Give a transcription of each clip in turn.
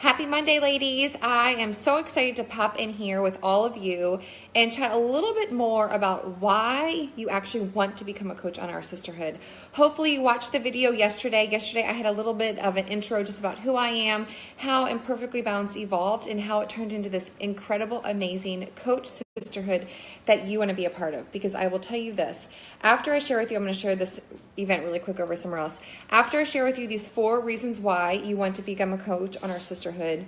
Happy Monday, ladies. I am so excited to pop in here with all of you and chat a little bit more about why you actually want to become a coach on our sisterhood. Hopefully you watched the video yesterday. Yesterday I had a little bit of an intro just about who I am, how Imperfectly Balanced evolved, and how it turned into this incredible, amazing coach sisterhood that you want to be a part of. Because I will tell you this, after I share with you, I'm going to share this event really quick over somewhere else. After I share with you these 4 reasons why you want to become a coach on our sisterhood,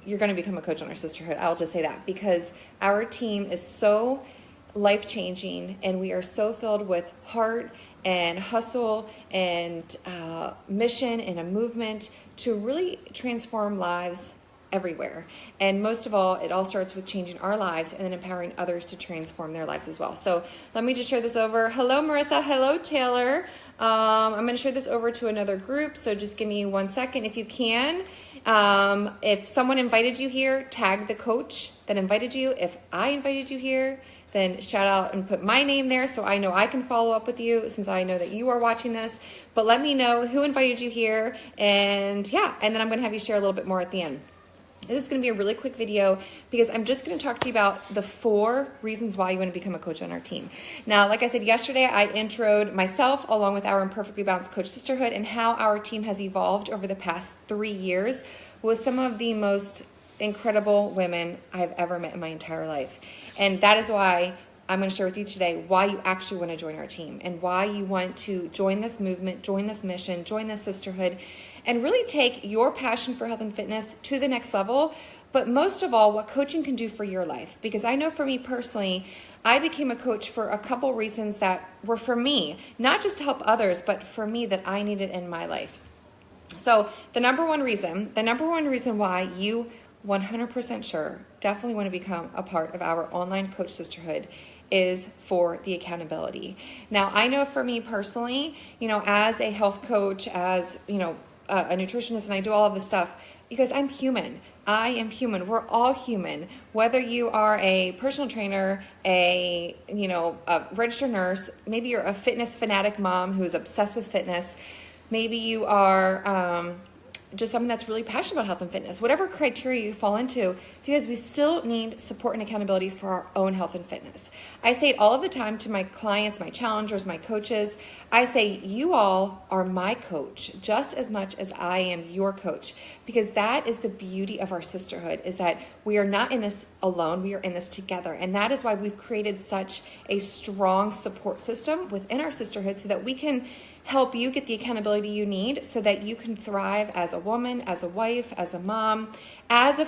you're going to become a coach on our sisterhood. I'll just say that because our team is so life-changing and we are so filled with heart and hustle and mission and a movement to really transform lives everywhere. And most of all, it all starts with changing our lives and then empowering others to transform their lives as well. So let me just share this over. Hello, Marissa. Hello, Taylor. I'm going to share this over to another group. So just give me 1 second if you can. If someone invited you here, tag the coach that invited you. If I invited you here, then shout out and put my name there so I know I can follow up with you since I know that you are watching this. But let me know who invited you here. And yeah, and then I'm going to have you share a little bit more at the end. This is going to be a really quick video because I'm just going to talk to you about the 4 reasons why you want to become a coach on our team. Now, like I said yesterday, I introed myself along with our Imperfectly Balanced Coach Sisterhood and how our team has evolved over the past 3 years with some of the most incredible women I've ever met in my entire life. And that is why I'm going to share with you today why you actually want to join our team and why you want to join this movement, join this mission, join this sisterhood, and really take your passion for health and fitness to the next level. But most of all, what coaching can do for your life. Because I know for me personally, I became a coach for a couple reasons that were for me, not just to help others, but for me that I needed in my life. So the number one reason why you 100% sure definitely want to become a part of our online coach sisterhood is for the accountability. Now, I know for me personally, as a health coach, as, a nutritionist, and I do all of this stuff because I'm human. I am human. We're all human. Whether you are a personal trainer, a registered nurse, maybe you're a fitness fanatic mom who's obsessed with fitness, maybe you are just someone that's really passionate about health and fitness, whatever criteria you fall into, because we still need support and accountability for our own health and fitness. I say it all of the time to my clients, my challengers, my coaches. I say, you all are my coach just as much as I am your coach, because that is the beauty of our sisterhood, is that we are not in this alone, we are in this together. And that is why we've created such a strong support system within our sisterhood so that we can help you get the accountability you need so that you can thrive as a woman, as a wife, as a mom, as a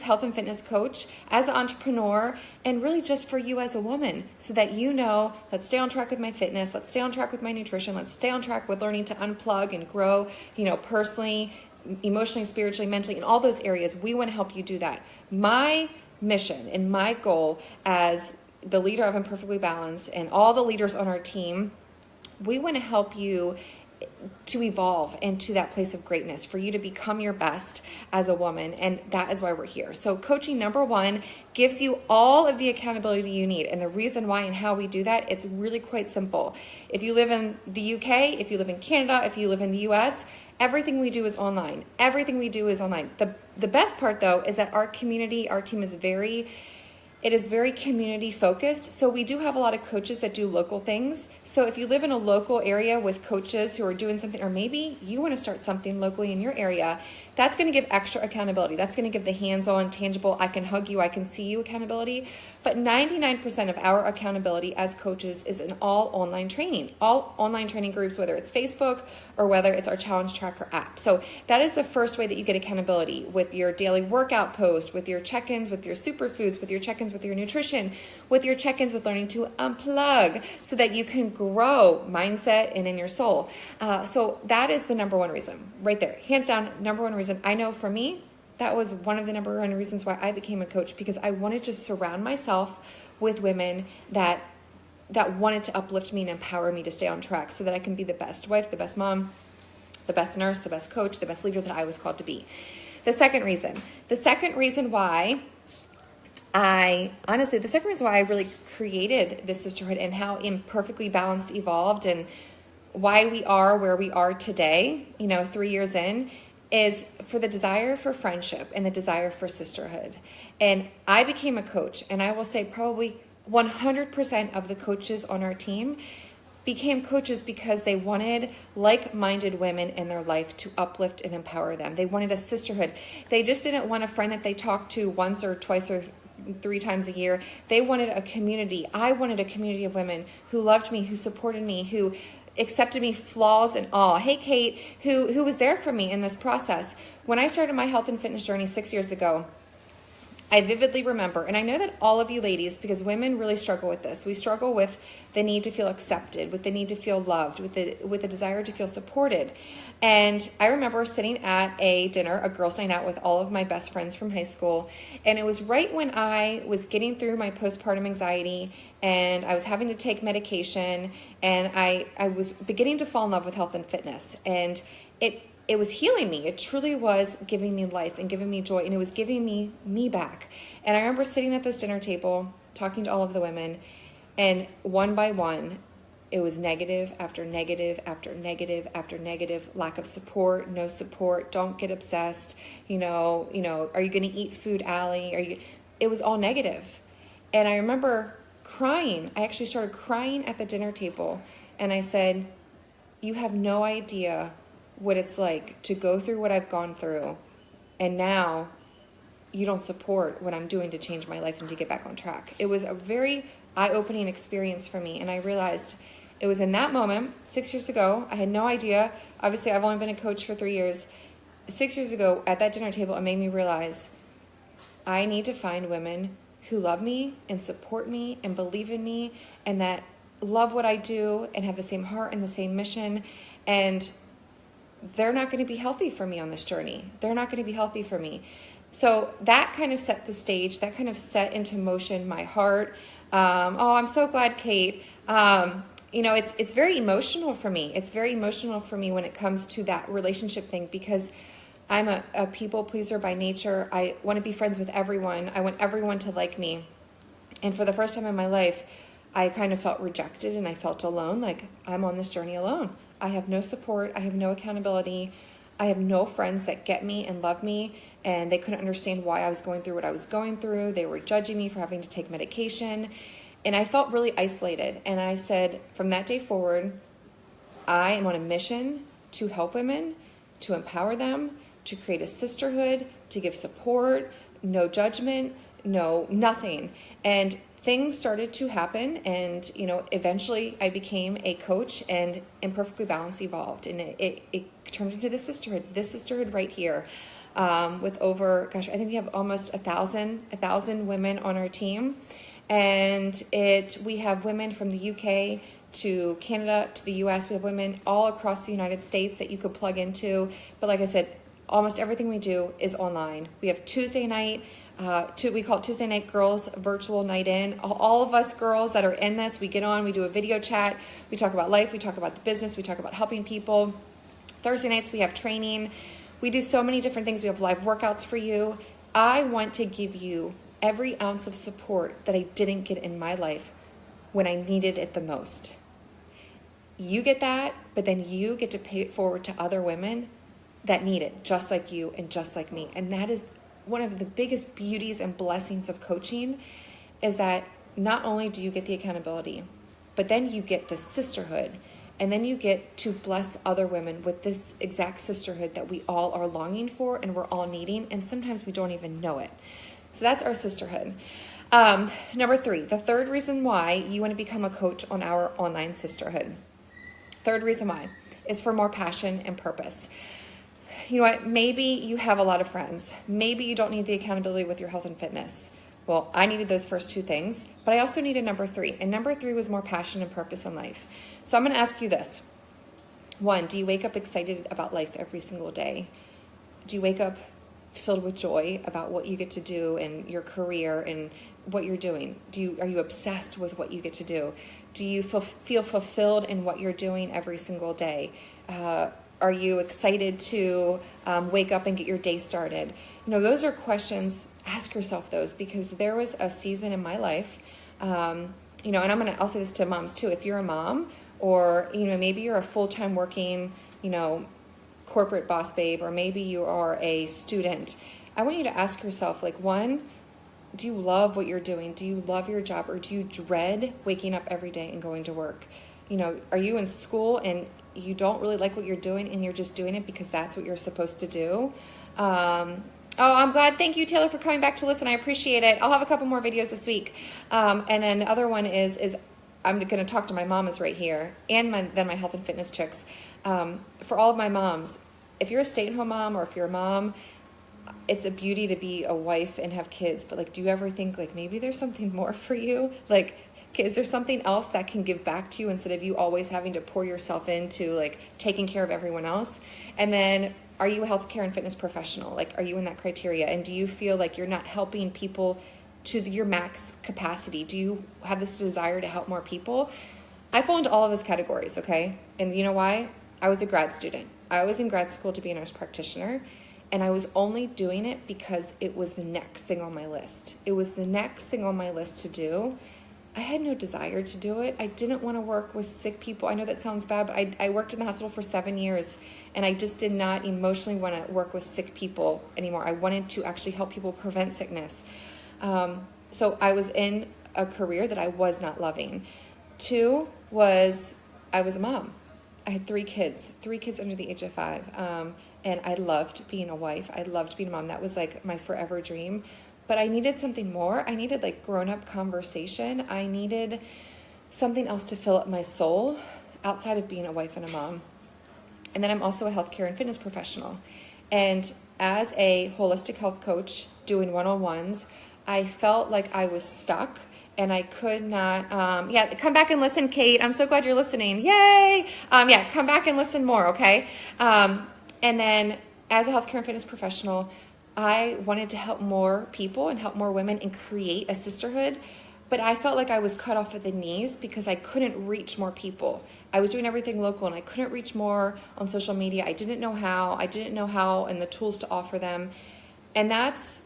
health and fitness coach, as an entrepreneur, and really just for you as a woman so that let's stay on track with my fitness, let's stay on track with my nutrition, let's stay on track with learning to unplug and grow, personally, emotionally, spiritually, mentally, in all those areas. We want to help you do that. My mission and my goal as the leader of Imperfectly Balanced and all the leaders on our team, we want to help you to evolve into that place of greatness, for you to become your best as a woman, and that is why we're here. So coaching, number 1, gives you all of the accountability you need, and the reason why and how we do that, it's really quite simple. If you live in the UK, if you live in Canada, if you live in the US, everything we do is online. Everything we do is online. The best part, though, is that our community, our team is very community focused. So we do have a lot of coaches that do local things. So if you live in a local area with coaches who are doing something, or maybe you want to start something locally in your area, that's going to give extra accountability. That's going to give the hands-on, tangible, I can hug you, I can see you accountability. But 99% of our accountability as coaches is in all online training groups, whether it's Facebook or whether it's our Challenge Tracker app. So that is the first way that you get accountability, with your daily workout post, with your check-ins, with your superfoods, with your check-ins with your nutrition, with your check-ins with learning to unplug so that you can grow mindset and in your soul. So that is the number 1 reason right there. Hands down, number 1 reason. I know for me, that was one of the number 1 reasons why I became a coach, because I wanted to surround myself with women that wanted to uplift me and empower me to stay on track so that I can be the best wife, the best mom, the best nurse, the best coach, the best leader that I was called to be. The second reason why I really created this sisterhood and how Imperfectly Balanced evolved and why we are where we are today, 3 years in, is for the desire for friendship and the desire for sisterhood. And I became a coach, and I will say probably 100% of the coaches on our team became coaches because they wanted like-minded women in their life to uplift and empower them. They wanted a sisterhood. They just didn't want a friend that they talked to once or twice or 3 times a year. They wanted a community. I wanted a community of women who loved me, who supported me, who accepted me, flaws and all. Hey, Kate, who was there for me in this process. When I started my health and fitness journey 6 years ago, I vividly remember, and I know that all of you ladies, because women really struggle with this. We struggle with the need to feel accepted, with the need to feel loved, with the desire to feel supported. And I remember sitting at a dinner, a girls' night out with all of my best friends from high school. And it was right when I was getting through my postpartum anxiety and I was having to take medication, and I was beginning to fall in love with health and fitness. And it was healing me. It truly was giving me life and giving me joy, and it was giving me back. And I remember sitting at this dinner table, talking to all of the women, and one by one, it was negative after negative after negative after negative, lack of support, no support, don't get obsessed, are you going to eat food, Allie? It was all negative. And I remember crying. I actually started crying at the dinner table, and I said, you have no idea what it's like to go through what I've gone through, and now you don't support what I'm doing to change my life and to get back on track. It was a very eye-opening experience for me, and I realized it was in that moment, 6 years ago. I had no idea. Obviously, I've only been a coach for 3 years. 6 years ago, at that dinner table, it made me realize I need to find women who love me and support me and believe in me and that love what I do and have the same heart and the same mission. And they're not going to be healthy for me on this journey. They're not going to be healthy for me. So that kind of set the stage. That kind of set into motion my heart. I'm so glad, Kate. It's very emotional for me. It's very emotional for me when it comes to that relationship thing, because I'm a people pleaser by nature. I want to be friends with everyone. I want everyone to like me. And for the first time in my life, I kind of felt rejected and I felt alone. Like, I'm on this journey alone. I have no support. I have no accountability. I have no friends that get me and love me, and they couldn't understand why I was going through what I was going through. They were judging me for having to take medication, and I felt really isolated. And I said, from that day forward, I am on a mission to help women, to empower them, to create a sisterhood, to give support, no judgment, no nothing. And things started to happen, and eventually I became a coach, and Imperfectly Balanced evolved, and it turned into this sisterhood right here, with over, I think we have almost 1,000 women on our team, and we have women from the UK to Canada to the US. We have women all across the United States that you could plug into. But like I said, almost everything we do is online. We have Tuesday night. We call it Tuesday Night Girls Virtual Night In. All of us girls that are in this, we get on, we do a video chat, we talk about life, we talk about the business, we talk about helping people. Thursday nights we have training. We do so many different things. We have live workouts for you. I want to give you every ounce of support that I didn't get in my life when I needed it the most. You get that, but then you get to pay it forward to other women that need it, just like you and just like me. And that is one of the biggest beauties and blessings of coaching, is that not only do you get the accountability, but then you get the sisterhood, and then you get to bless other women with this exact sisterhood that we all are longing for and we're all needing, and sometimes we don't even know it. So that's our sisterhood. Number 3, the third reason why you want to become a coach on our online sisterhood. Third reason why is for more passion and purpose. You know what? Maybe you have a lot of friends. Maybe you don't need the accountability with your health and fitness. Well, I needed those first 2 things, but I also needed number 3. And number 3 was more passion and purpose in life. So I'm going to ask you this. 1, do you wake up excited about life every single day? Do you wake up filled with joy about what you get to do and your career and what you're doing? Are you obsessed with what you get to do? Do you feel fulfilled in what you're doing every single day? Are you excited to wake up and get your day started? Those are questions. Ask yourself those, because there was a season in my life, and I'll say this to moms too. If you're a mom, or maybe you're a full-time working, corporate boss babe, or maybe you are a student, I want you to ask yourself, like, one, do you love what you're doing? Do you love your job, or do you dread waking up every day and going to work? You know, are you in school and you don't really like what you're doing and you're just doing it because that's what you're supposed to do? Oh, I'm glad. Thank you, Taylor, for coming back to listen. I appreciate it. I'll have a couple more videos this week. And then the other one is I'm going to talk to my mamas right here, and then my health and fitness chicks. For all of my moms, if you're a stay-at-home mom, or if you're a mom, it's a beauty to be a wife and have kids. But like, do you ever think like maybe there's something more for you? Like, is there something else that can give back to you instead of you always having to pour yourself into like taking care of everyone else? And then, are you a healthcare and fitness professional? Like, are you in that criteria? And do you feel like you're not helping people to your max capacity? Do you have this desire to help more people? I fall into all of those categories, okay? And you know why? I was a grad student. I was in grad school to be a nurse practitioner, and I was only doing it because it was the next thing on my list. It was the next thing on my list to do. I had no desire to do it. I didn't want to work with sick people. I know that sounds bad, but I worked in the hospital for 7 years, and I just did not emotionally want to work with sick people anymore. I wanted to actually help people prevent sickness. So I was in a career that I was not loving. 2 was I was a mom. I had 3 kids under the age of 5. And I loved being a wife. I loved being a mom. That was like my forever dream. But I needed something more. I needed like grown-up conversation. I needed something else to fill up my soul outside of being a wife and a mom. And then I'm also a healthcare and fitness professional. And as a holistic health coach doing one-on-ones, I felt like I was stuck and I could not, come back and listen, Kate. I'm so glad you're listening. Yay. Come back and listen more, okay? And then as a healthcare and fitness professional, I wanted to help more people and help more women and create a sisterhood, but I felt like I was cut off at the knees because I couldn't reach more people. I was doing everything local and I couldn't reach more on social media. I didn't know how and the tools to offer them. And that's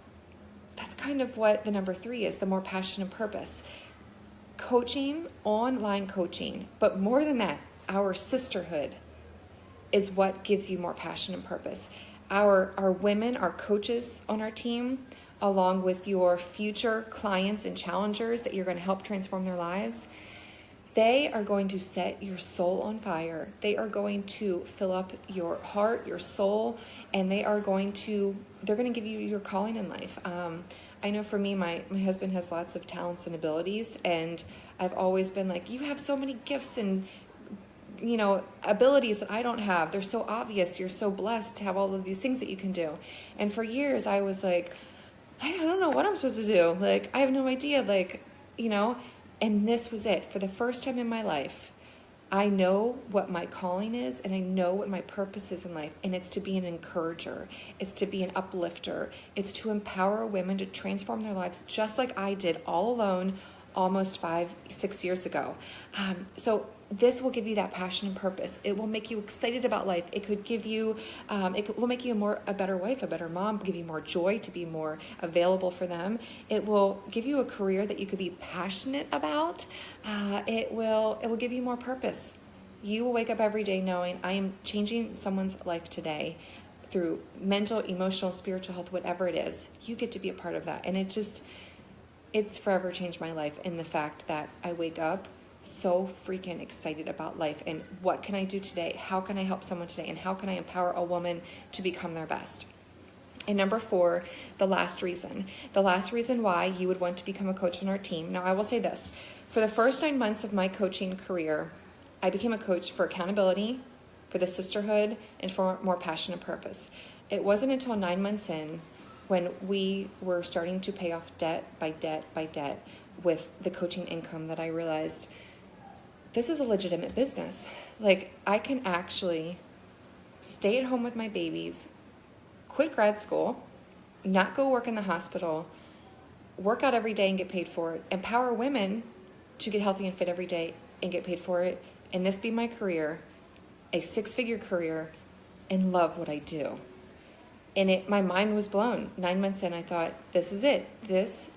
kind of what the number 3 is, the more passion and purpose. Coaching, online coaching, but more than that, our sisterhood is what gives you more passion and purpose. Our women, our coaches on our team, along with your future clients and challengers that you're going to help transform their lives, they are going to set your soul on fire. They are going to fill up your heart, your soul, and they're going to give you your calling in life. I know for me, my husband has lots of talents and abilities, and I've always been like, you have so many gifts and abilities that I don't have. They're so obvious. You're so blessed to have all of these things that you can do. And for years I was like, I don't know what I'm supposed to do. Like, I have no idea. And this was it. For the first time in my life, I know what my calling is and I know what my purpose is in life. And it's to be an encourager. It's to be an uplifter. It's to empower women to transform their lives just like I did all alone almost 5-6 years ago. So this will give you that passion and purpose. It will make you excited about life. It could give you, it will make you a better wife, a better mom, give you more joy to be more available for them. It will give you a career that you could be passionate about. It will give you more purpose. You will wake up every day knowing I am changing someone's life today through mental, emotional, spiritual health, whatever it is. You get to be a part of that. And it's forever changed my life in the fact that I wake up so freaking excited about life and what can I do today? How can I help someone today? And how can I empower a woman to become their best? And number 4, the last reason why you would want to become a coach on our team. Now, I will say this. For the first 9 months of my coaching career, I became a coach for accountability, for the sisterhood, and for more passion and purpose. It wasn't until 9 months in when we were starting to pay off debt by debt by debt with the coaching income that I realized this is a legitimate business. Like, I can actually stay at home with my babies, quit grad school, not go work in the hospital, work out every day and get paid for it, empower women to get healthy and fit every day and get paid for it, and this be my career, a 6-figure career, and love what I do. And my mind was blown. 9 months in, I thought, this is it. This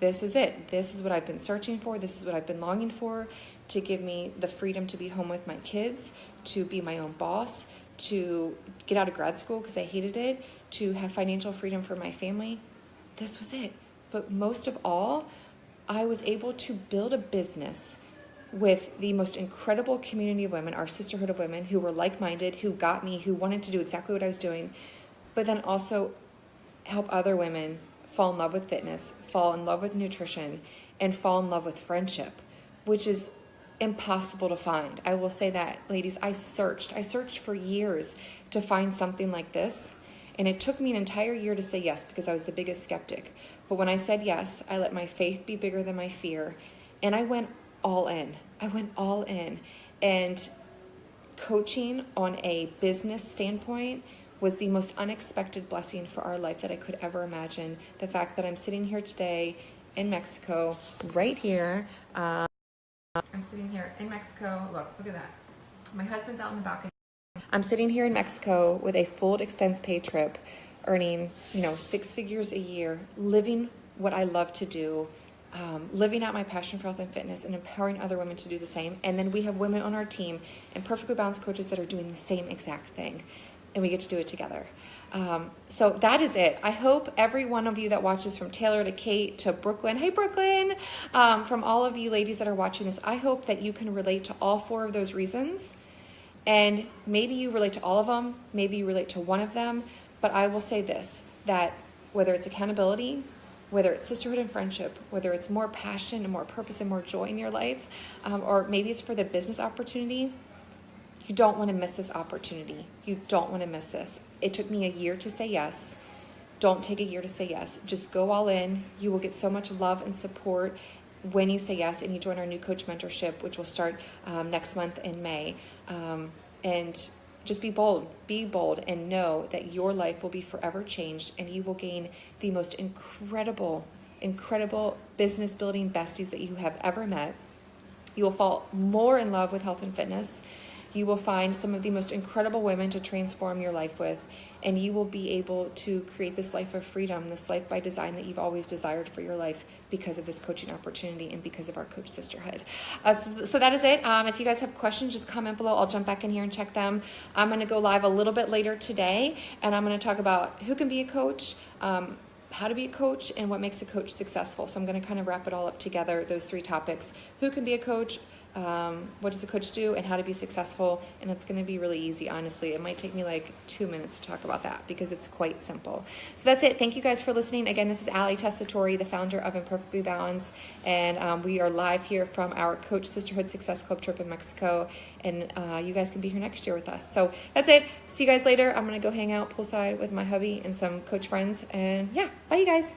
is it. This is what I've been searching for. This is what I've been longing for, to give me the freedom to be home with my kids, to be my own boss, to get out of grad school because I hated it, to have financial freedom for my family. This was it. But most of all, I was able to build a business with the most incredible community of women, our sisterhood of women, who were like-minded, who got me, who wanted to do exactly what I was doing, but then also help other women fall in love with fitness, fall in love with nutrition, and fall in love with friendship, which is impossible to find. I will say that, ladies, I searched for years to find something like this, and it took me an entire year to say yes because I was the biggest skeptic. But when I said yes, I let my faith be bigger than my fear, and I went all in. And coaching on a business standpoint was the most unexpected blessing for our life that I could ever imagine. The fact that I'm sitting here today in Mexico, right here. I'm sitting here in Mexico. Look at that. My husband's out in the balcony. I'm sitting here in Mexico with a full expense paid trip, earning, 6 figures a year, living what I love to do, living out my passion for health and fitness, and empowering other women to do the same. And then we have women on our team and perfectly balanced coaches that are doing the same exact thing, and we get to do it together. So that is it. I hope every one of you that watches, from Taylor to Kate to Brooklyn, hey Brooklyn, from all of you ladies that are watching this, I hope that you can relate to all 4 of those reasons. And maybe you relate to all of them, maybe you relate to one of them, but I will say this, that whether it's accountability, whether it's sisterhood and friendship, whether it's more passion and more purpose and more joy in your life, or maybe it's for the business opportunity, you don't want to miss this opportunity. You don't want to miss this. It took me a year to say yes. Don't take a year to say yes. Just go all in. You will get so much love and support when you say yes and you join our new coach mentorship, which will start next month in May. And just be bold and know that your life will be forever changed, and you will gain the most incredible business building besties that you have ever met. You will fall more in love with health and fitness. You will find some of the most incredible women to transform your life with, and you will be able to create this life of freedom, this life by design that you've always desired for your life because of this coaching opportunity and because of our coach sisterhood. So that is it. If you guys have questions, just comment below. I'll jump back in here and check them. I'm going to go live a little bit later today, and I'm going to talk about who can be a coach, how to be a coach, and what makes a coach successful. So I'm going to kind of wrap it all up together, those 3 topics: who can be a coach, what does a coach do, and how to be successful. And it's going to be really easy, honestly. It might take me like 2 minutes to talk about that because it's quite simple. So that's it. Thank you guys for listening. Again, this is Ali Tessitore, the founder of Imperfectly Balanced, and we are live here from our Coach Sisterhood Success Club trip in Mexico, and you guys can be here next year with us. So that's it. See you guys later. I'm going to go hang out poolside with my hubby and some coach friends, and yeah, bye you guys.